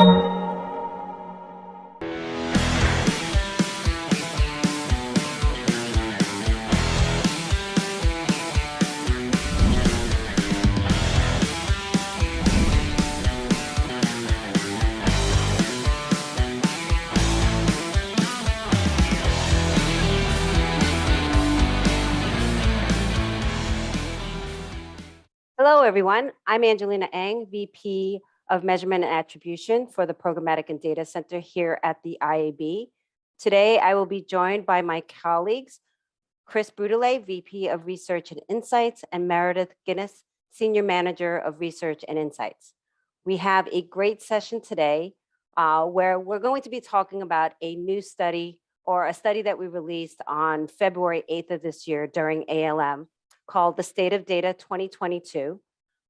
Hello, everyone. I'm Angelina Ang, VP of Measurement and Attribution for the Programmatic and Data Center here at the IAB. Today, I will be joined by my colleagues, Chris Boutelet, VP of Research and Insights, and Meredith Guinness, Senior Manager of Research and Insights. We have a great session today where we're going to be talking about a new study or a study that we released on February 8th of this year during ALM called The State of Data 2022,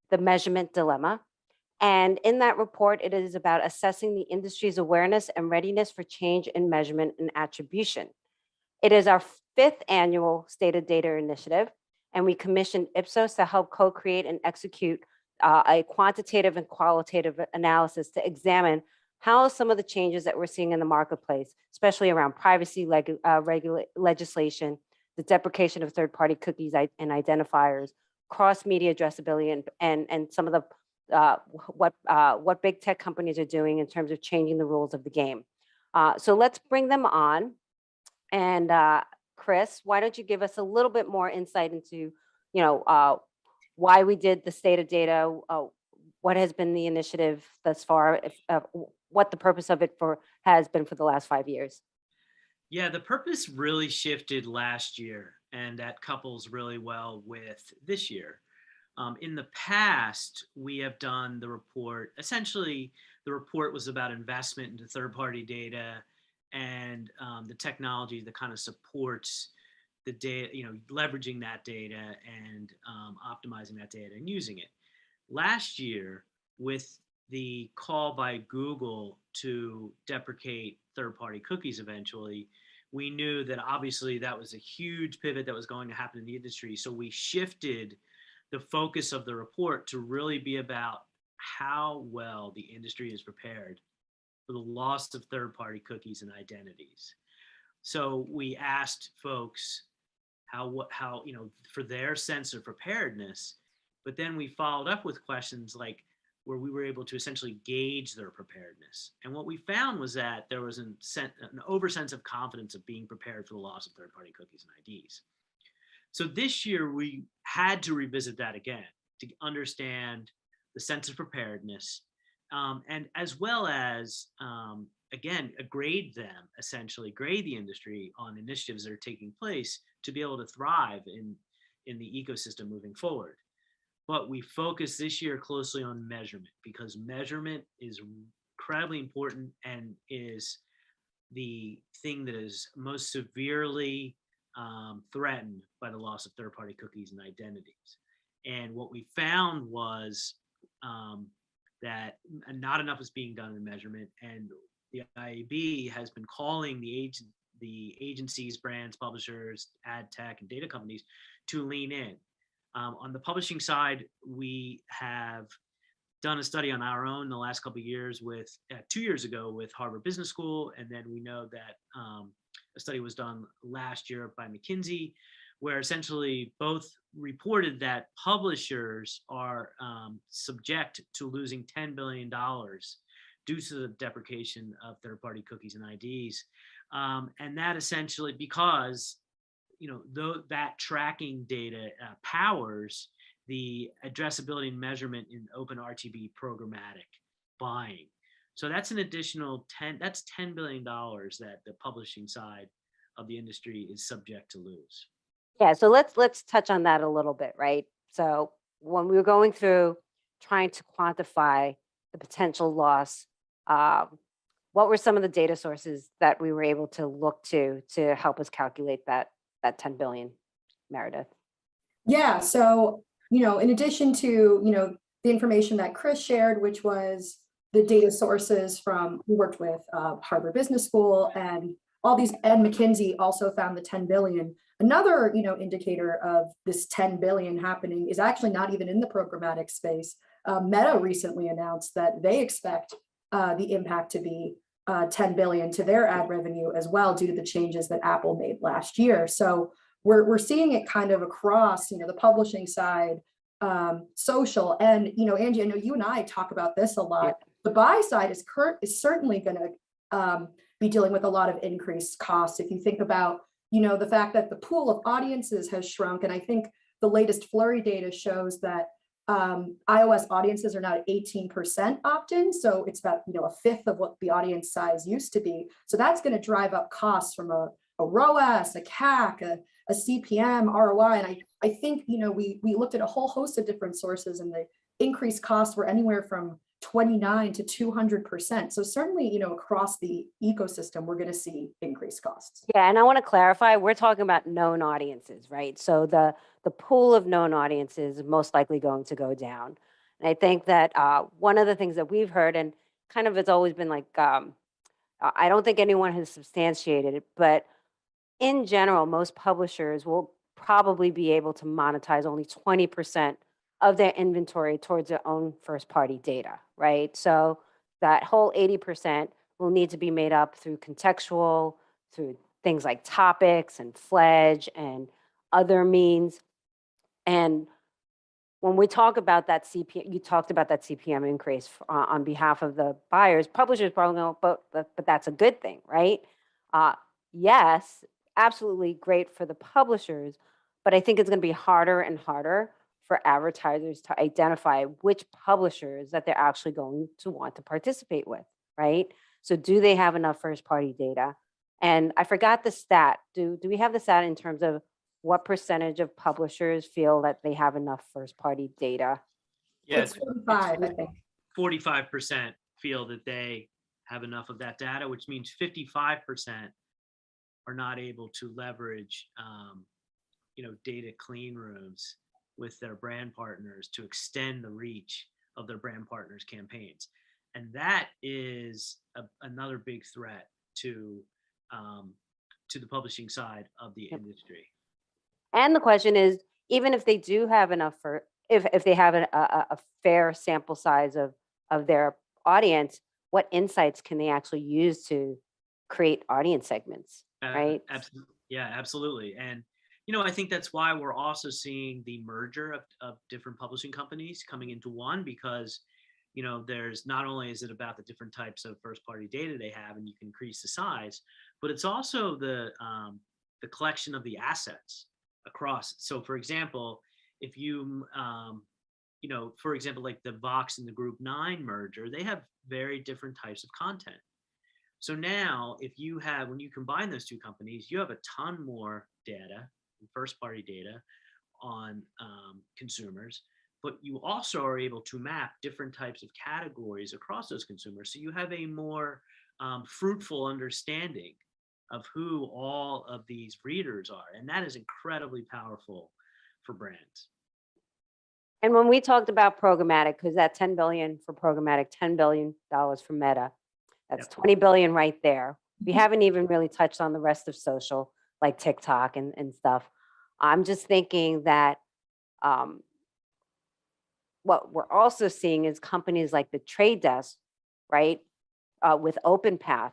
The Measurement Dilemma. And in that report, it is about assessing the industry's awareness and readiness for change in measurement and attribution. It is our 5th annual State of Data initiative, and we commissioned Ipsos to help co-create and execute a quantitative and qualitative analysis to examine how some of the changes that we're seeing in the marketplace, especially around privacy legislation, the deprecation of third-party cookies and identifiers, cross-media addressability, and some of the what big tech companies are doing in terms of changing the rules of the game. So let's bring them on. And Chris, why don't you give us a little bit more insight into, why we did the State of Data, what has been the initiative thus far, what the purpose of it has been for the last 5 years. Yeah, the purpose really shifted last year, and that couples really well with this year. In the past, we have done the report. Essentially, the report was about investment into third-party data and the technology that kind of supports the data, leveraging that data and optimizing that data and using it. Last year, with the call by Google to deprecate third-party cookies eventually, we knew that obviously that was a huge pivot that was going to happen in the industry. So we shifted the focus of the report to really be about how well the industry is prepared for the loss of third-party cookies and identities. So we asked folks how for their sense of preparedness, but then we followed up with questions like where we were able to essentially gauge their preparedness. And what we found was that there was an over sense of confidence of being prepared for the loss of third-party cookies and IDs. So this year we had to revisit that again to understand the sense of preparedness, and as well as, again, grade the industry on initiatives that are taking place to be able to thrive in the ecosystem moving forward. But we focus this year closely on measurement because measurement is incredibly important and is the thing that is most severely threatened by the loss of third-party cookies and identities. And what we found was that not enough is being done in measurement, and the IAB has been calling the agencies, brands, publishers, ad tech, and data companies to lean in. On the publishing side, we have done a study on our own the last couple of years 2 years ago with Harvard Business School. And then we know that a study was done last year by McKinsey, where essentially both reported that publishers are subject to losing $10 billion due to the deprecation of third-party cookies and IDs. And that essentially because that tracking data powers the addressability and measurement in open RTB programmatic buying. So that's an additional $10 billion that the publishing side of the industry is subject to lose. Yeah, so let's touch on that a little bit, right? So when we were going through trying to quantify the potential loss, what were some of the data sources that we were able to look to help us calculate that 10 billion, Meredith? Yeah, so, in addition to, the information that Chris shared, which was the data sources from, we worked with Harvard Business School and all these, and McKinsey also found the 10 billion. Another, indicator of this 10 billion happening is actually not even in the programmatic space. Meta recently announced that they expect the impact to be 10 billion to their ad revenue as well, due to the changes that Apple made last year. So we're seeing it kind of across, the publishing side, social, and Angie, I know you and I talk about this a lot. The buy side is certainly going to be dealing with a lot of increased costs. If you think about, the fact that the pool of audiences has shrunk, and I think the latest Flurry data shows that iOS audiences are now at 18% opt-in. So it's about, a fifth of what the audience size used to be. So that's going to drive up costs from a ROAS, a CAC, a CPM, ROI. And I think, we looked at a whole host of different sources, and the increased costs were anywhere from 29 to 200%. So certainly, across the ecosystem, we're going to see increased costs. Yeah, and I want to clarify, we're talking about known audiences, right? So the pool of known audiences is most likely going to go down. And I think that one of the things that we've heard, and kind of it's always been like, I don't think anyone has substantiated it, but in general, most publishers will probably be able to monetize only 20% of their inventory towards their own first-party data, right? So that whole 80% will need to be made up through contextual, through things like topics and Fledge and other means. And when we talk about that CPM, you talked about that CPM increase on behalf of the buyers, publishers probably go, but that's a good thing, right? Yes, absolutely great for the publishers, but I think it's going to be harder and harder for advertisers to identify which publishers that they're actually going to want to participate with, right? So do they have enough first-party data? And I forgot the stat. Do we have the stat in terms of what percentage of publishers feel that they have enough first-party data? Yeah, It's 45, I think. 45% feel that they have enough of that data, which means 55% are not able to leverage, data clean rooms with their brand partners to extend the reach of their brand partners' campaigns. And that is another big threat to the publishing side of the industry. And the question is, even if they do have enough if they have a fair sample size of their audience, what insights can they actually use to create audience segments, right? Absolutely. Yeah, absolutely. And, I think that's why we're also seeing the merger of different publishing companies coming into one, because, there's not only is it about the different types of first party data they have and you can increase the size, but it's also the collection of the assets across. So for example, if you, for example, like the Vox and the Group 9 merger, they have very different types of content. So now when you combine those two companies, you have a ton more data, first party data on consumers, but you also are able to map different types of categories across those consumers. So you have a more fruitful understanding of who all of these readers are. And that is incredibly powerful for brands. And when we talked about programmatic, because that 10 billion for programmatic, $10 billion for Meta, that's 20 billion right there. We haven't even really touched on the rest of social, like TikTok and stuff. I'm just thinking that what we're also seeing is companies like the Trade Desk, right, with OpenPath,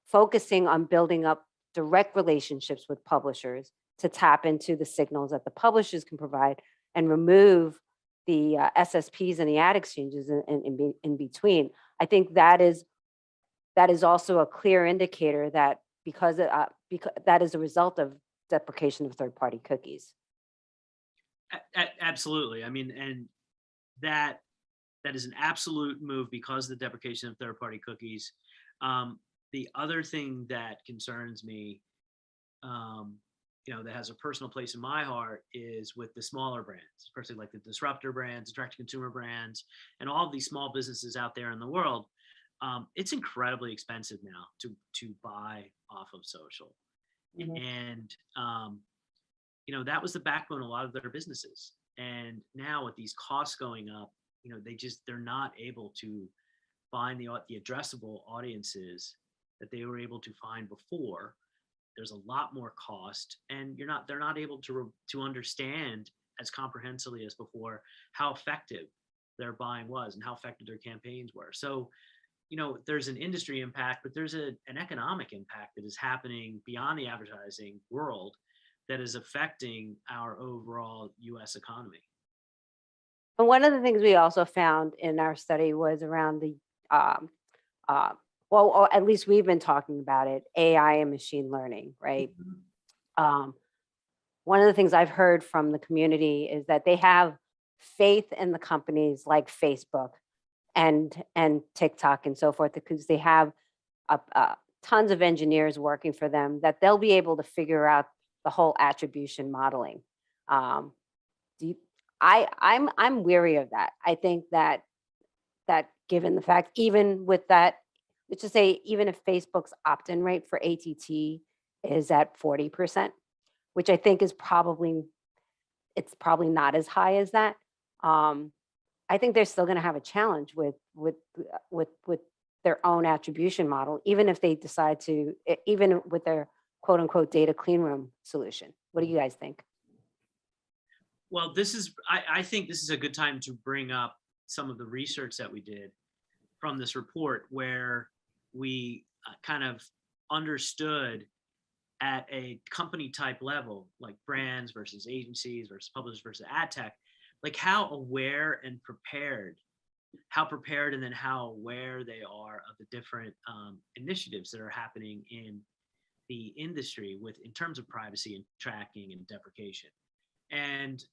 focusing on building up direct relationships with publishers to tap into the signals that the publishers can provide and remove the SSPs and the ad exchanges in between. I think that is also a clear indicator that because that is a result of deprecation of third-party cookies. Absolutely. I mean, and that is an absolute move because of the deprecation of third-party cookies. The other thing that concerns me, that has a personal place in my heart, is with the smaller brands, especially like the disruptor brands, direct-to-consumer brands, and all of these small businesses out there in the world. It's incredibly expensive now to buy off of social. Mm-hmm. And, that was the backbone of a lot of their businesses. And now with these costs going up, they're not able to find the addressable audiences that they were able to find before. There's a lot more cost, and they're not able to understand as comprehensively as before how effective their buying was and how effective their campaigns were. So, there's an industry impact, but there's an economic impact that is happening beyond the advertising world that is affecting our overall US economy. And one of the things we also found in our study was around the, well, or at least we've been talking about it, AI and machine learning, right? One of the things I've heard from the community is that they have faith in the companies like Facebook and TikTok and so forth, because they have tons of engineers working for them, that they'll be able to figure out the whole attribution modeling. I'm weary of that. I think that given the fact, even with that, let's just say, even if Facebook's opt-in rate for ATT is at 40%, which I think is probably not as high as that. I think they're still going to have a challenge with their own attribution model, even if they decide to, even with their quote unquote data clean room solution. What do you guys think? Well, I think this is a good time to bring up some of the research that we did from this report, where we kind of understood at a company type level, like brands versus agencies versus publishers versus ad tech, like how aware and prepared, and then how aware they are of the different initiatives that are happening in the industry in terms of privacy and tracking and deprecation. And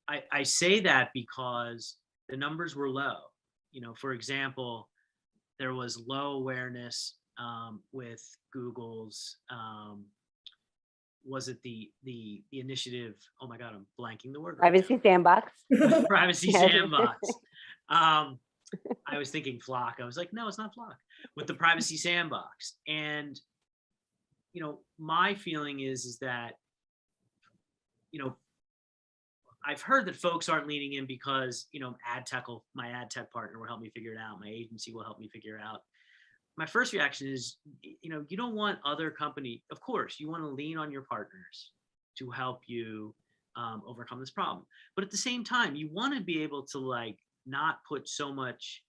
I say that because the numbers were low. For example, there was low awareness with Google's, was it the initiative? Oh my God, I'm blanking the word. Privacy Sandbox. Privacy Sandbox. I was thinking Flock. I was like, no, it's not Flock. With the Privacy Sandbox. And, my feeling is that, I've heard that folks aren't leaning in because, my ad tech partner will help me figure it out. My agency will help me figure it out. My first reaction is, you don't want other company. Of course, you want to lean on your partners to help you overcome this problem. But at the same time, you want to be able to not put so much,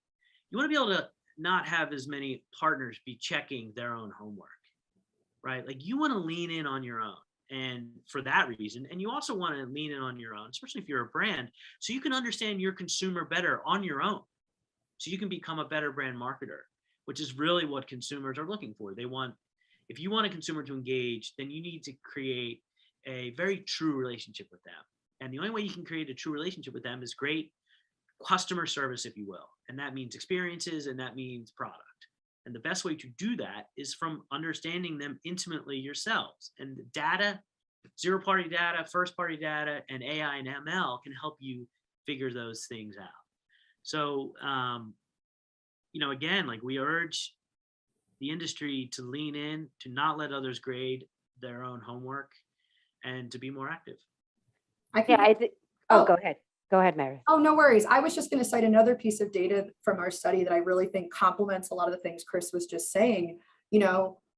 you want to be able to not have as many partners be checking their own homework, right? Like you want to lean in on your own. And for that reason, and you also want to lean in on your own, especially if you're a brand, so you can understand your consumer better on your own. So you can become a better brand marketer, which is really what consumers are looking for. If you want a consumer to engage, then you need to create a very true relationship with them. And the only way you can create a true relationship with them is great customer service, if you will. And that means experiences, and that means product. And the best way to do that is from understanding them intimately yourselves. And the data, zero-party data, first-party data, and AI and ML can help you figure those things out. So, again, we urge the industry to lean in, to not let others grade their own homework, and to be more active. Go ahead. Go ahead, Mary. Oh, no worries. I was just going to cite another piece of data from our study that I really think complements a lot of the things Chris was just saying.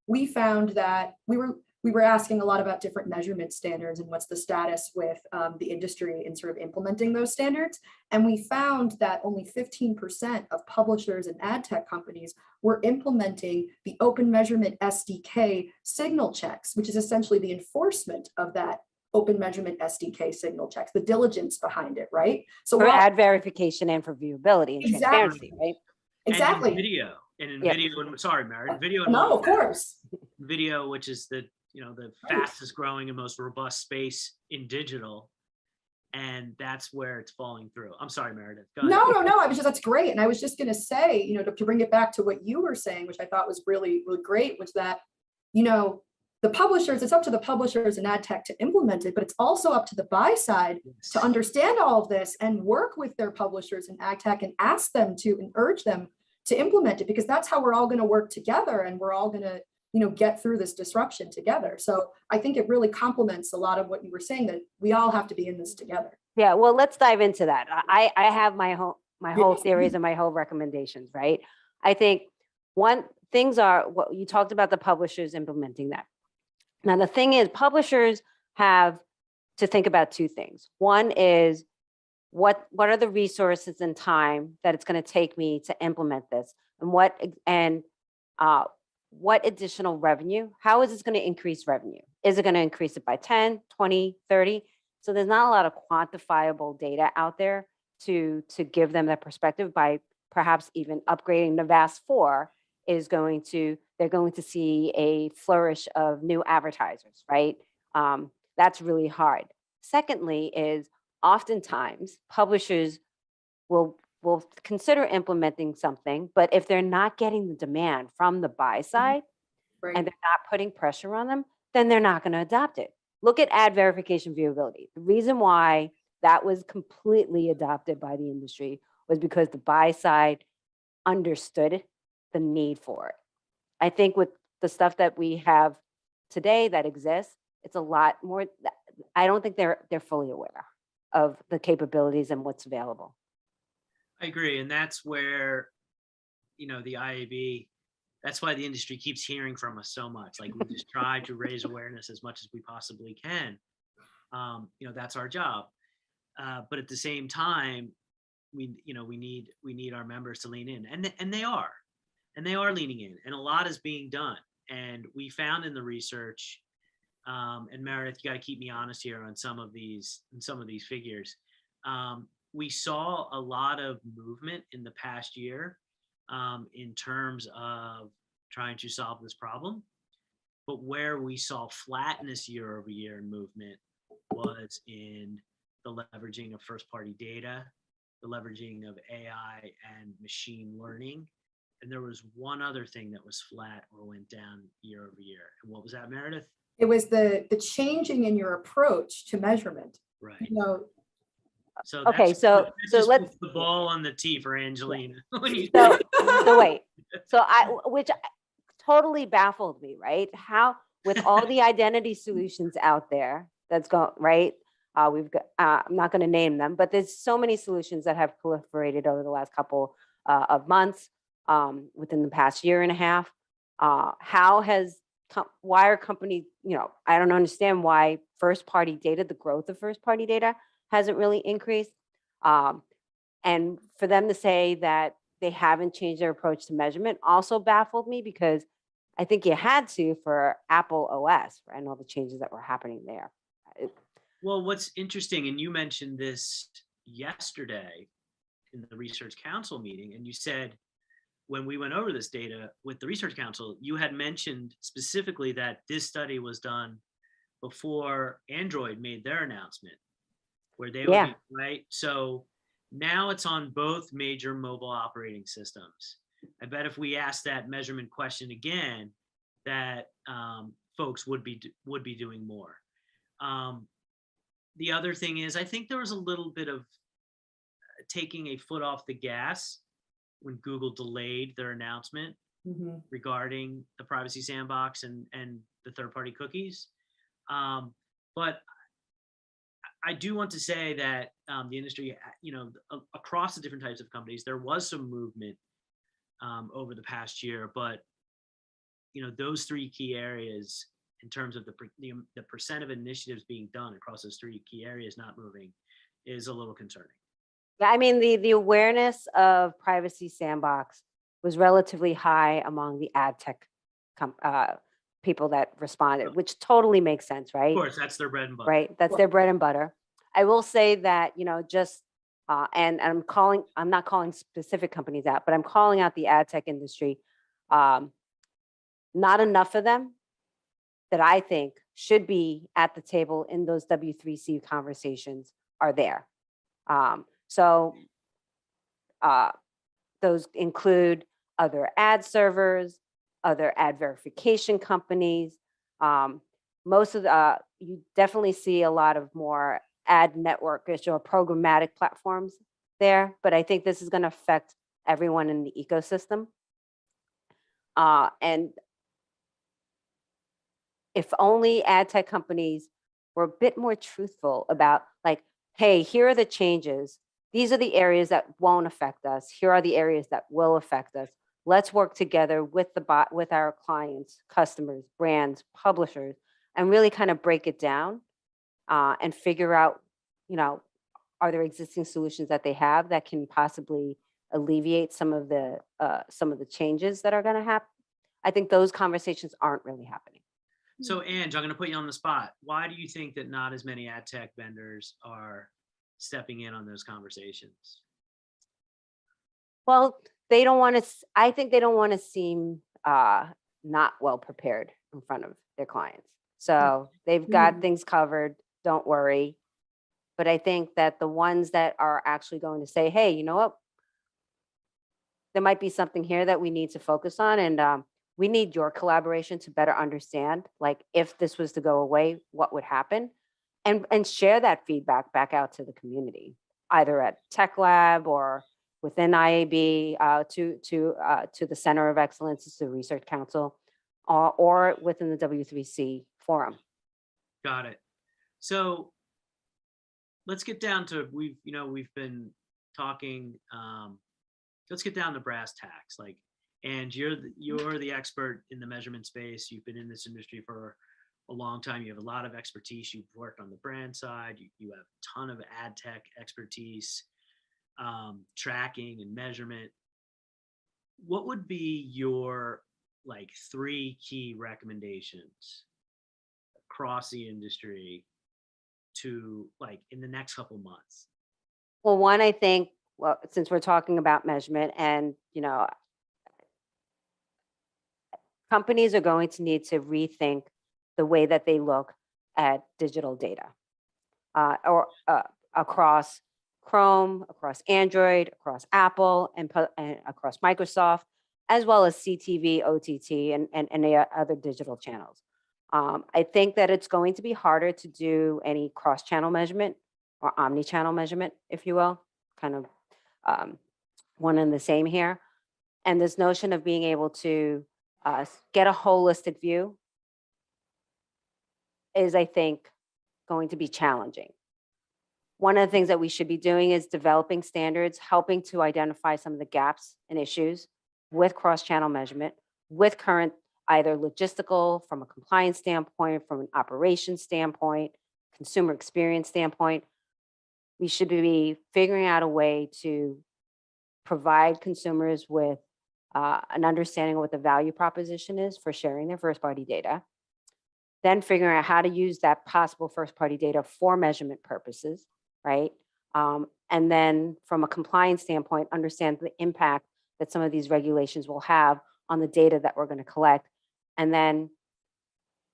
We found that we were asking a lot about different measurement standards and what's the status with the industry in sort of implementing those standards. And we found that only 15% of publishers and ad tech companies were implementing the Open Measurement SDK signal checks, which is essentially the enforcement of that Open Measurement SDK signal checks, the diligence behind it, right? So for ad verification and for viewability and transparency, right? Exactly. And in video, and sorry, Mary, video. No, of course. Video, which is the fastest growing and most robust space in digital, and that's where it's falling through. I'm sorry, Meredith. Go ahead. No. That's great, and I was just going to say, to bring it back to what you were saying, which I thought was really, really great, was that, the publishers, it's up to the publishers and ad tech to implement it, but it's also up to the buy side to understand all of this and work with their publishers and ad tech and ask them to and urge them to implement it, because that's how we're all going to work together, and we're all going to, get through this disruption together. So I think it really complements a lot of what you were saying, that we all have to be in this together. Yeah, well, let's dive into that. I have my whole theories and my whole recommendations, right? I think things are what you talked about, the publishers implementing that. Now, the thing is, publishers have to think about two things. One is what are the resources and time that it's going to take me to implement this, and what additional revenue, how is this going to increase revenue? Is it going to increase it by 10, 20, 30? So there's not a lot of quantifiable data out there to give them that perspective. By perhaps even upgrading the VAS 4 they're going to see a flourish of new advertisers, right? That's really hard. Secondly is oftentimes publishers will consider implementing something, but if they're not getting the demand from the buy side Right. and they're not putting pressure on them, then they're not going to adopt it. Look at ad verification viewability. The reason why that was completely adopted by the industry was because the buy side understood the need for it. I think with the stuff that we have today that exists, it's a lot more. I don't think they're fully aware of the capabilities and what's available. I agree. And that's where, the IAB, that's why the industry keeps hearing from us so much. Like, we just try to raise awareness as much as we possibly can. That's our job. But at the same time, we need our members to lean in, and they are leaning in, and a lot is being done. And we found in the research, and Meredith, you got to keep me honest here on some of these figures. We saw a lot of movement in the past year in terms of trying to solve this problem. But where we saw flatness year over year in movement was in the leveraging of first party data, the leveraging of AI and machine learning. And there was one other thing that was flat or went down year over year. And what was that, Meredith? It was the changing in your approach to measurement. Right. So Okay, that's, so that just let's puts the ball on the tee for Angelina. so wait. So which totally baffled me, right? How, with all the identity solutions out there that's going, right? We've got, I'm not going to name them, but there's so many solutions that have proliferated over the last couple of months, within the past year and a half. Why are companies, I don't understand why first party data, the growth of first party data hasn't really increased. And for them to say that they haven't changed their approach to measurement also baffled me, because I think you had to for Apple OS, right, and all the changes that were happening there. Well, what's interesting, and you mentioned this yesterday in the Research Council meeting, and you said when we went over this data with the Research Council, you had mentioned specifically that this study was done before Android made their announcement, where they would be, right? So now it's on both major mobile operating systems. I bet if we asked that measurement question again, that folks would be doing more. The other thing is, I think there was a little bit of taking a foot off the gas when Google delayed their announcement regarding the privacy sandbox and the third-party cookies. But I do want to say that the industry, across the different types of companies, there was some movement over the past year. But those three key areas, in terms of the percent of initiatives being done across those three key areas not moving, is a little concerning. Yeah, I mean, the awareness of privacy sandbox was relatively high among the ad tech people that responded, which totally makes sense, right? Of course, that's their bread and butter. Right, that's their bread and butter. I will say that, just and I'm not calling specific companies out, but I'm calling out the ad tech industry. Not enough of them that I think should be at the table in those W3C conversations are there. So those include other ad servers, other ad verification companies. Most of you definitely see a lot of more ad networkish or programmatic platforms there, but I think this is going to affect everyone in the ecosystem. And if only ad tech companies were a bit more truthful about, like, hey, here are the changes. These are the areas that won't affect us. Here are the areas that will affect us. Let's work together with our clients, customers, brands, publishers, and really kind of break it down and figure out, are there existing solutions that they have that can possibly alleviate some of the changes that are going to happen? I think those conversations aren't really happening. So Ange, I'm going to put you on the spot. Why do you think that not as many ad tech vendors are stepping in on those conversations? Well, they don't want to, I think they don't want to seem not well prepared in front of their clients. So they've got things covered, don't worry. But I think that the ones that are actually going to say, hey, you know what? There might be something here that we need to focus on, and we need your collaboration to better understand, like if this was to go away, what would happen? And share that feedback back out to the community, either at Tech Lab or within IAB, to the Center of Excellence, to the Research Council, or within the W3C forum. Got it. So let's get down to, we've been talking, let's get down to brass tacks. Like, and you're the expert in the measurement space. You've been in this industry for a long time. You have a lot of expertise. You've worked on the brand side. You have a ton of ad tech expertise, tracking and measurement. What would be your like 3 key recommendations across the industry to like in the next couple months? Well, one, I think, well, since we're talking about measurement, and companies are going to need to rethink the way that they look at digital data, or across Chrome, across Android, across Apple, and across Microsoft, as well as CTV, OTT, and any other digital channels. I think that it's going to be harder to do any cross-channel measurement or omni-channel measurement, if you will, kind of one and the same here. And this notion of being able to get a holistic view is, I think, going to be challenging. One of the things that we should be doing is developing standards, helping to identify some of the gaps and issues with cross-channel measurement, with current either logistical, from a compliance standpoint, from an operations standpoint, consumer experience standpoint. We should be figuring out a way to provide consumers with an understanding of what the value proposition is for sharing their first-party data, then figuring out how to use that possible first-party data for measurement purposes, right? And then from a compliance standpoint, understand the impact that some of these regulations will have on the data that we're going to collect, and then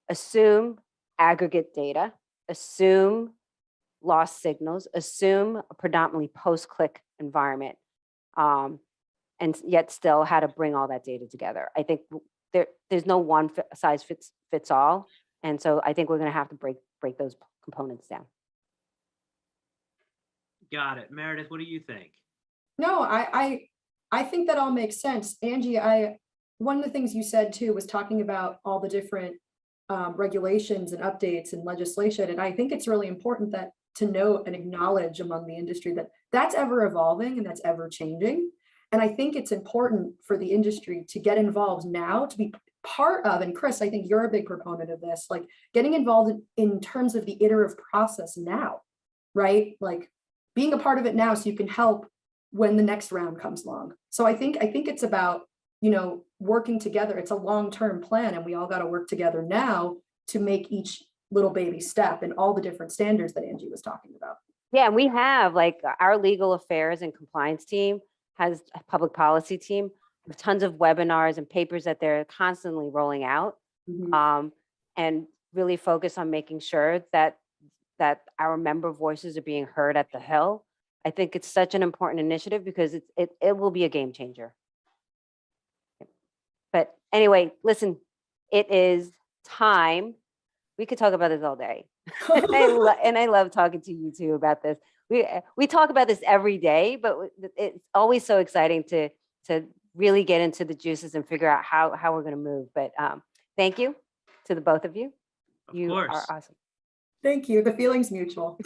assume aggregate data, assume lost signals, assume a predominantly post-click environment, and yet still how to bring all that data together. I think there's no one size fits all. And so I think we're going to have to break those components down. Got it. Meredith, what do you think? No, I think that all makes sense. Angie, one of the things you said too was talking about all the different regulations and updates and legislation. And I think it's really important that to note and acknowledge among the industry that that's ever evolving and that's ever changing. And I think it's important for the industry to get involved now, to be part of, and Chris, I think you're a big proponent of this, like getting involved in terms of the iterative process now, right? Like being a part of it now so you can help when the next round comes along. So I think it's about, working together. It's a long-term plan, and we all got to work together now to make each little baby step and all the different standards that Angie was talking about. Yeah, and we have like our legal affairs and compliance team has a public policy team with tons of webinars and papers that they're constantly rolling out, and really focus on making sure that our member voices are being heard at the Hill. I think it's such an important initiative because it will be a game changer. But anyway, listen, it is time. We could talk about this all day. and I love talking to you too about this. We talk about this every day, but it's always so exciting to really get into the juices and figure out how we're going to move. But thank you to the both of you. Of You course. are awesome. Thank you. The feeling's mutual.